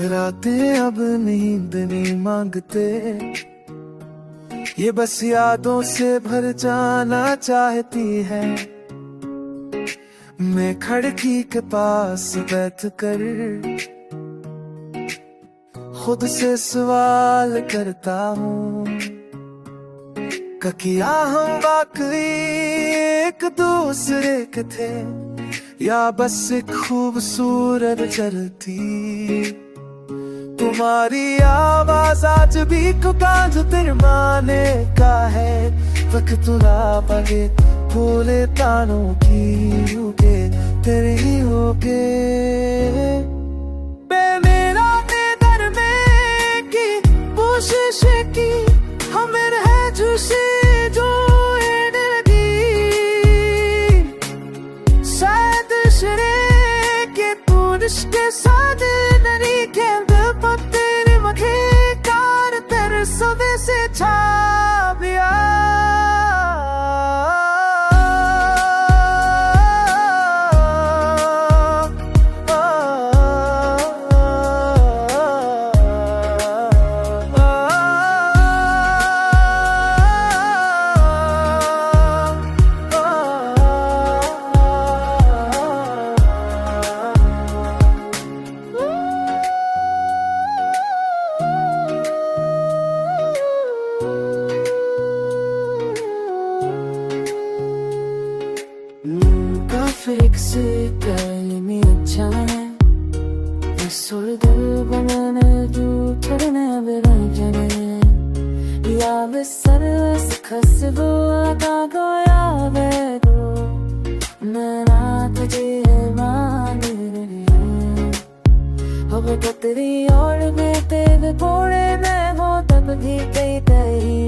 रातें अब नींद नहीं मांगते, ये बस यादों से भर जाना चाहती है। मैं खिड़की के पास बैठ कर खुद से सवाल करता हूँ, क्या हम वाकई एक दूसरे के थे, या बस एक खूबसूरत चलती। तुम्हारी आवाज आज भी कुकाज तेरे माने का है, वक्त तुला पगे फूले तानों की उगे तेरे ही होगे। मेरा दर में की कोशिश की हमें रह जुसे जो लगी, शायद शरे के तू रिश्ते साथ नरी के पत्ते मखे कार तेरे सवे से छापिया। Kalemi açane Soldur bana jutarne berajane Ya besar khasbu aga ya vedo mera tujhe maan अब तेरी और भी तेरे थोड़े में हो तब भी कई कई